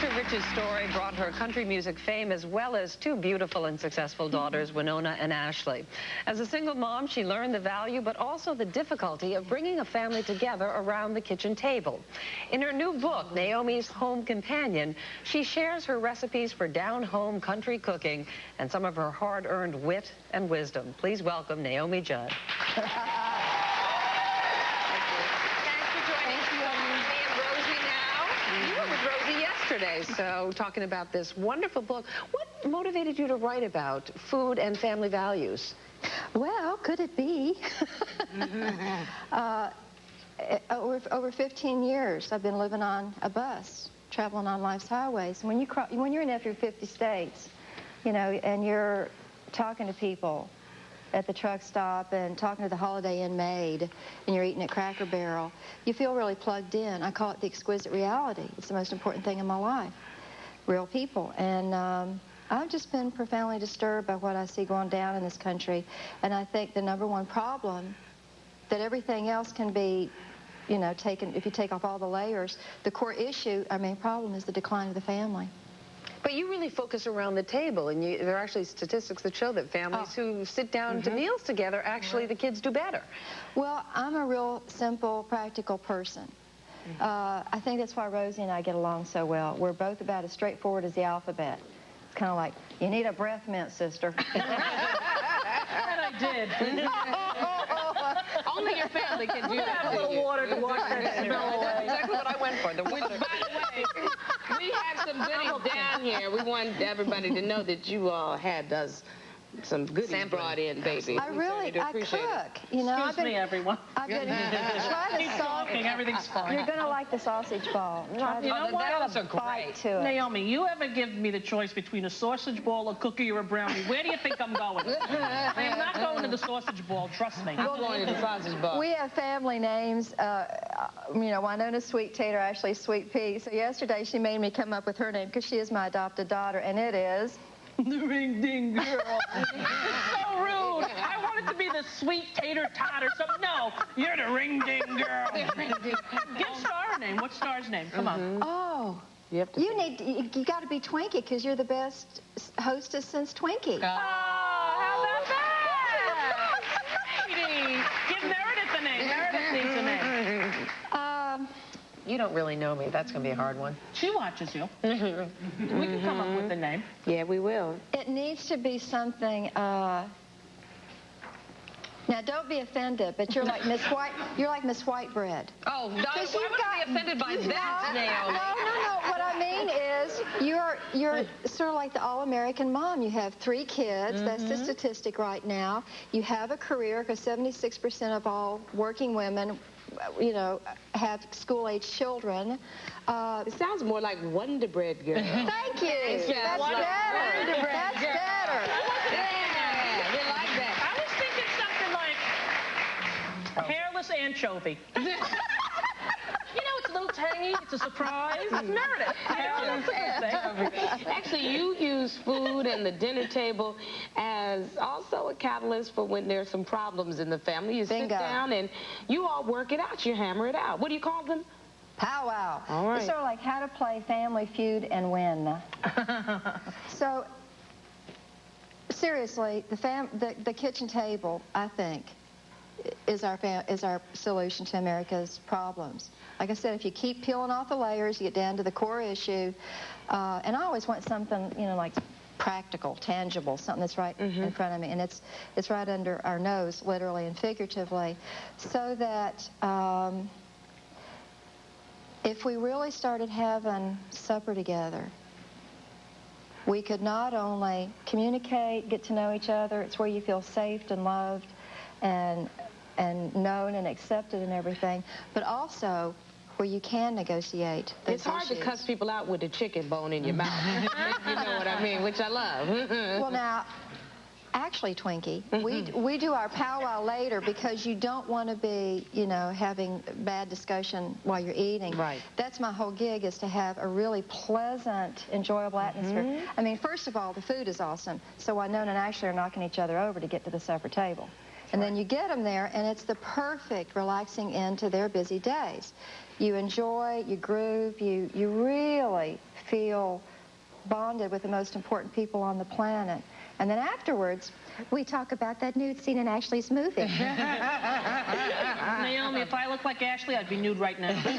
Sister Rich's story brought her country music fame as well as two beautiful and successful daughters, Winona and Ashley. As a single mom, she learned the value but also the difficulty of bringing a family together around the kitchen table. In her new book, Naomi's Home Companion, she shares her recipes for down-home country cooking and some of her hard-earned wit and wisdom. Please welcome Naomi Judd. Yesterday, so talking about this wonderful book. What motivated you to write about food and family values? Well, could it be? Over 15 years, I've been living on a bus, traveling on life's highways. When you're in every 50 states, you know, and you're talking to people at the truck stop and talking to the Holiday Inn maid, and you're eating at Cracker Barrel, you feel really plugged in. I call it the exquisite reality. It's the most important thing in my life, real people. And I've just been profoundly disturbed by what I see going down in this country. And I think the #1 problem, that everything else can be, you know, taken, if you take off all the layers, the core issue, our main problem, is the decline of the family. But you really focus around the table, and there are actually statistics that show that families who sit down to meals together, actually the kids do better. Well, I'm a real simple, practical person. I think that's why Rosie and I get along so well. We're both about as straightforward as the alphabet. It's kind of like, you need a breath mint, sister. And I did. Only your family can do that. Have a little water to wash that smell away. That's exactly what I went for, the water. By the way, we have some goodies down here. We want everybody to know that you all had us some goodies brought in, baby. I cook. You know, Excuse me, everyone. I've been trying to talking, everything's fine. You're going to like the sausage ball. You know what? Those are great. To it. Naomi, you ever give me the choice between a sausage ball, a cookie, or a brownie? Where do you think I'm going? I am not going to the sausage ball, trust me. I'm going to the sausage ball. We have family names. You know, Winona's Sweet Tater, Ashley's Sweet Pea. So yesterday she made me come up with her name because she is my adopted daughter, and it is the Ring Ding Girl. So rude. I wanted to be the Sweet Tater Tot or something. No, you're the Ring Ding Girl. Give Star a name. What's Star's name? Come on. Oh. You got to be Twinkie because you're the best hostess since Twinkie. Oh, how about that? Lady. Give Meredith a name. Meredith needs a name. You don't really know me. That's going to be a hard one. She watches you. We can come up with a name. Yeah, we will. It needs to be something. Now, don't be offended, but you're like Miss White. You're like Miss Whitebread. Oh, why would I be offended by that, Naomi? No. What I mean is, you're sort of like the all-American mom. You have 3 kids. That's the statistic right now. You have a career because 76% of all working women, you know, have school-age children. It sounds more like Wonder Bread Girl. Thank you. That's better. That's better. Yeah, we like that. I was thinking something like hairless anchovy. You know, it's a little tangy. It's a surprise. It's Meredith. Actually, you use food and the dinner table as also a catalyst for when there's some problems in the family. You sit down and you all work it out. You hammer it out. What do you call them? Powwow. All right. It's sort of like how to play Family Feud and win. So, seriously, the kitchen table, I think, is our solution to America's problems. Like I said, if you keep peeling off the layers, you get down to the core issue. And I always want something, you know, like practical, tangible, something that's right in front of me. And it's right under our nose, literally and figuratively. So that if we really started having supper together, we could not only communicate, get to know each other, it's where you feel safe and loved and known and accepted and everything, but also where you can negotiate those It's hard issues. to cuss people out with a chicken bone in your mouth. You know what I mean, which I love. Well, now, actually, Twinkie, we do our powwow later because you don't want to be, you know, having bad discussion while you're eating. Right. That's my whole gig, is to have a really pleasant, enjoyable atmosphere. I mean, first of all, the food is awesome, so Winona and Ashley are knocking each other over to get to the supper table. And then you get them there, and it's the perfect relaxing end to their busy days. You enjoy, you groove, you really feel bonded with the most important people on the planet. And then afterwards, we talk about that nude scene in Ashley's movie. Naomi, if I look like Ashley, I'd be nude right now. Sit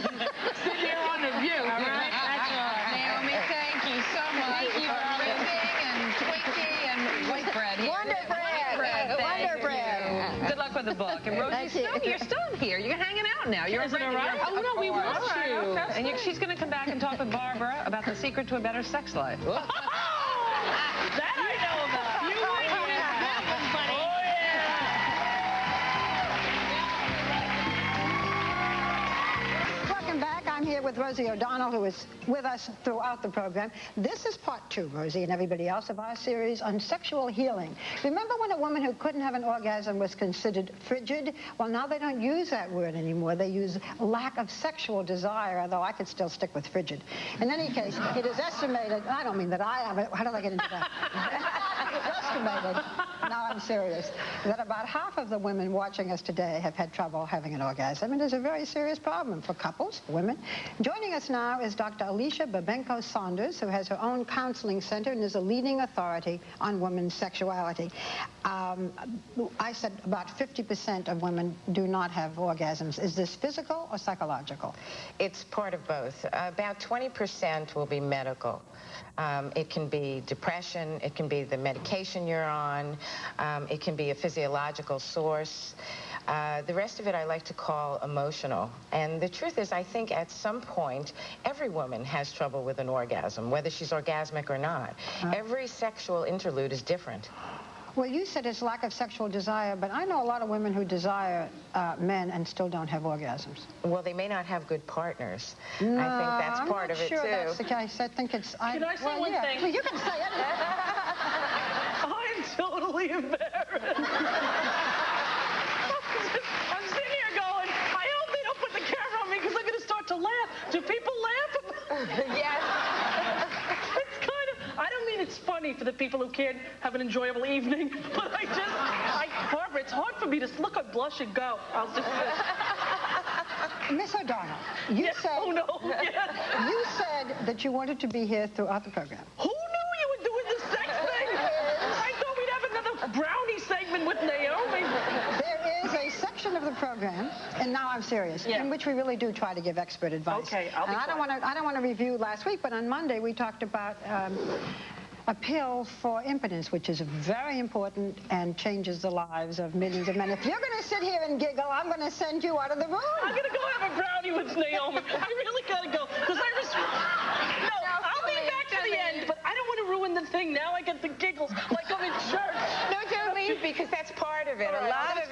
here on The View. All right? That's all right. Naomi, thank you so much for ringing and Twinkie and white bread here. Wonder bread. Wonder bread. Good luck with the book. And Rosie, you're still here. You're hanging out now. You're Is it all right? Oh, no, we want you. you. And she's going to come back and talk with Barbara about the secret to a better sex life. That I know about. You wouldn't miss that one, buddy. Oh, yeah. Welcome back. I'm here with Rosie O'Donnell, who is with us throughout the program. This is part 2, Rosie, and everybody else, of our series on sexual healing. Remember when a woman who couldn't have an orgasm was considered frigid? Well, now they don't use that word anymore. They use lack of sexual desire, although I could still stick with frigid. In any case, it is estimated, I don't mean that I am, how did I get into that? It's estimated, now I'm serious, that about half of the women watching us today have had trouble having an orgasm. It is a very serious problem for couples, women. Joining us now is Dr. Alicia Babenko-Saunders, who has her own counseling center and is a leading authority on women's sexuality. I said about 50% of women do not have orgasms. Is this physical or psychological? It's part of both. About 20% will be medical. It can be depression, it can be the medication you're on, it can be a physiological source. The rest of it I like to call emotional. And the truth is, I think at some point, every woman has trouble with an orgasm, whether she's orgasmic or not. Every sexual interlude is different. Well, you said it's lack of sexual desire, but I know a lot of women who desire men and still don't have orgasms. Well, they may not have good partners. No, I think that's part of it, too. I'm not sure that's the case. I think it's... Can I say one thing? Well, you can say it. I'm totally embarrassed. I'm sitting here going, I hope they don't put the camera on me because I'm going to start to laugh. Do people laugh? Yes. It's kind of, I don't mean it's funny for the people who can't have an enjoyable evening, but Barbara, it's hard for me to look, I blush and go. I'll just Miss O'Donnell, you said... Oh, no. Yes. You said that you wanted to be here throughout the program. Who knew you were doing the sex thing? I thought we'd have another brownie segment with Naomi. There is a section of the program, and now I'm serious, in which we really do try to give expert advice. Okay, I'll be quiet. I don't want to review last week, but on Monday we talked about a pill for impotence, which is very important and changes the lives of millions of men. If you're going to sit here and giggle, I'm going to send you out of the room. I'm going to go have a brownie with Naomi. I really got to go, because I'll be back to the end, but I don't want to ruin the thing. Now I get the giggles like I'm in church. No, don't leave, because that's part of it. A lot of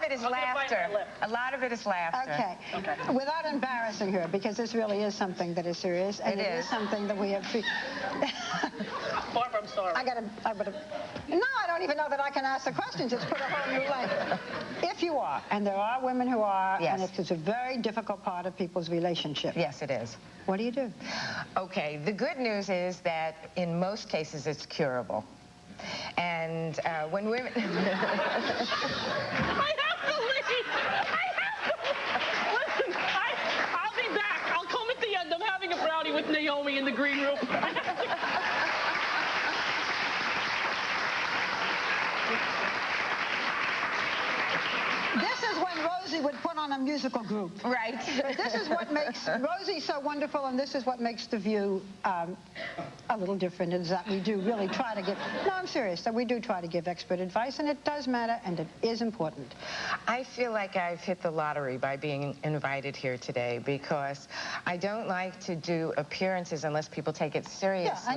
it is laughter. A lot of it is laughter. Okay. Without embarrassing her, because this really is something that is serious, and it is something that we have... Barbara, I'm sorry. No, I don't even know that I can ask the questions. It's put a whole new light. If you are, and there are women who are, and it's a very difficult part of people's relationship. Yes, it is. What do you do? Okay, the good news is that in most cases it's curable. And when women... I have to leave. Listen, I'll be back. I'll come at the end. I'm having a brownie with Naomi in the green room. This is when Rosie would put on a musical group. Right. But this is what makes Rosie so wonderful, and this is what makes The View a little different, is that we do really try to give... No, I'm serious, that we do try to give expert advice, and it does matter, and it is important. I feel like I've hit the lottery by being invited here today, because I don't like to do appearances unless people take it seriously. Yeah,